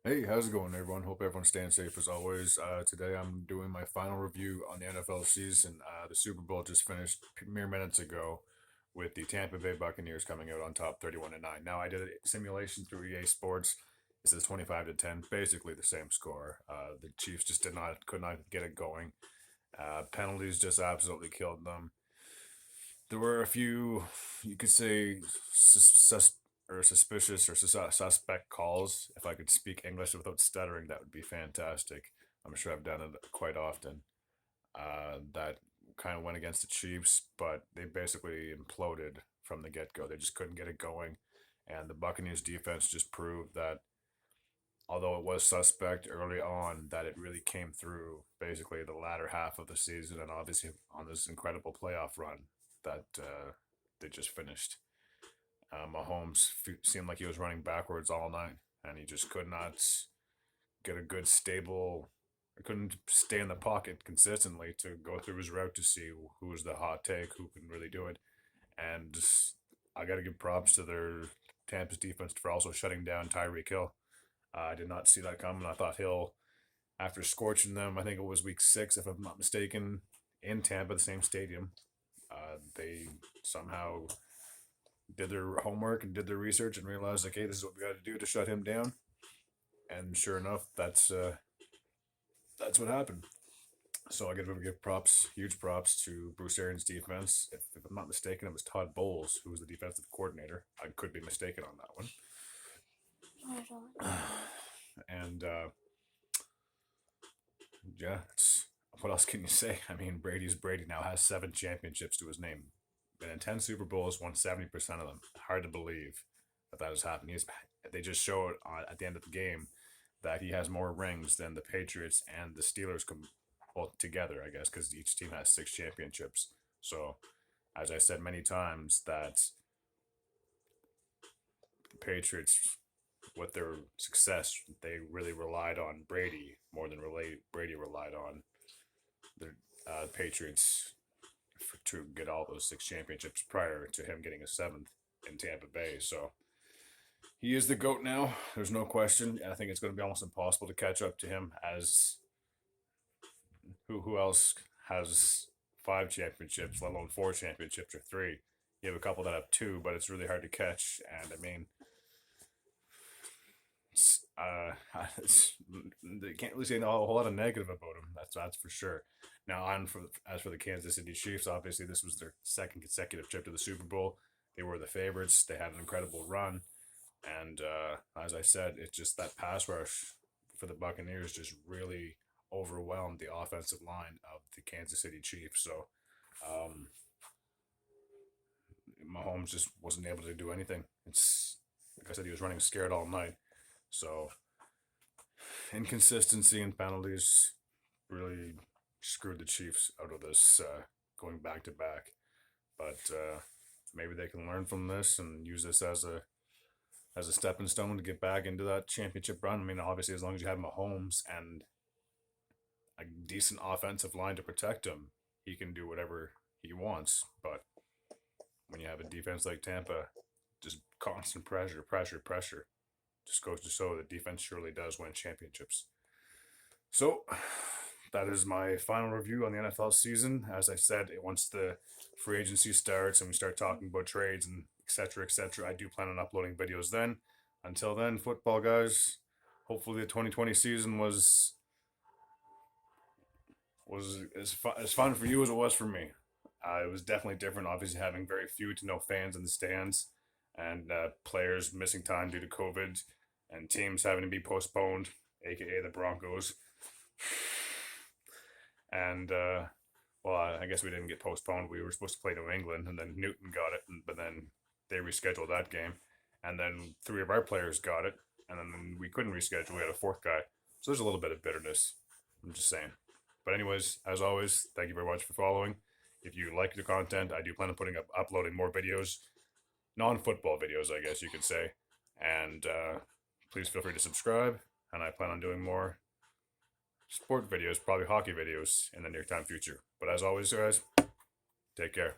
Hey, how's it going, everyone? Hope everyone's staying safe as always. Today I'm doing my final review on the NFL season. The Super Bowl just finished mere minutes ago with the Tampa Bay Buccaneers coming out on top 31-9. Now, I did a simulation through EA Sports. It says 25-10, basically the same score. The Chiefs just could not get it going. Penalties just absolutely killed them. There were a few, you could say, suspicious or suspect calls. If I could speak English without stuttering, that would be fantastic. I'm sure I've done it quite often. That kind of went against the Chiefs, but they basically imploded from the get go. They just couldn't get it going. And the Buccaneers defense just proved that although it was suspect early on, that it really came through basically the latter half of the season and obviously on this incredible playoff run that they just finished. Mahomes seemed like he was running backwards all night, and he just could not get a good stable. Couldn't stay in the pocket consistently to go through his route to see who was the hot take, who can really do it. And I got to give props to their Tampa'S defense for also shutting down Tyreek Hill. I did not see that coming. I thought Hill, after scorching them, I think it was week 6, if I'm not mistaken, in Tampa, the same stadium, they somehow did their homework and did their research and realized, okay, this is what we got to do to shut him down. And sure enough, that's what happened. So I got to give props, huge props to Bruce Arians' defense. If I'm not mistaken, it was Todd Bowles who was the defensive coordinator. I could be mistaken on that one. And yeah, what else can you say? I mean, Brady's Brady now has 7 championships to his name. Been in 10 Super Bowls, won 70% of them. Hard to believe that has happened. They just showed at the end of the game that he has more rings than the Patriots and the Steelers together, I guess, because each team has 6 championships. So, as I said many times, that the Patriots, with their success, they really relied on Brady more than Brady relied on the Patriots to get all those 6 championships prior to him getting a 7th in Tampa Bay. So he is the GOAT now. There's no question. I think it's going to be almost impossible to catch up to him. As who else has 5 championships, let alone 4 championships or 3? You have a couple that have 2, but it's really hard to catch. And I mean, they can't really say a whole lot of negative about him. That's for sure. Now, as for the Kansas City Chiefs, obviously this was their 2nd consecutive trip to the Super Bowl. They were the favorites. They had an incredible run, and as I said, it's just that pass rush for the Buccaneers just really overwhelmed the offensive line of the Kansas City Chiefs. So, Mahomes just wasn't able to do anything. It's like I said, he was running scared all night. So inconsistency and penalties really screwed the Chiefs out of this going back to back. But maybe they can learn from this and use this as a stepping stone to get back into that championship run. I mean, obviously, as long as you have Mahomes and a decent offensive line to protect him, he can do whatever he wants. But when you have a defense like Tampa, just constant pressure, just goes to show that defense surely does win championships. So that is my final review on the NFL season. As I said, once the free agency starts and we start talking about trades and etc., I do plan on uploading videos then. Until then, football guys, hopefully the 2020 season was as fun for you as it was for me. It was definitely different, obviously having very few to no fans in the stands and players missing time due to COVID and teams having to be postponed, aka the Broncos. And well, I guess we didn't get postponed. We were supposed to play New England, and then Newton got it, but then they rescheduled that game, and then 3 of our players got it, and then we couldn't reschedule. We had a 4th guy, so there's a little bit of bitterness. I'm just saying. But anyways, as always, thank you very much for following. If you like the content, I do plan on uploading more videos, non-football videos, I guess you could say, and please feel free to subscribe. And I plan on doing more sport videos, probably hockey videos, in the near time future. But as always, guys, take care.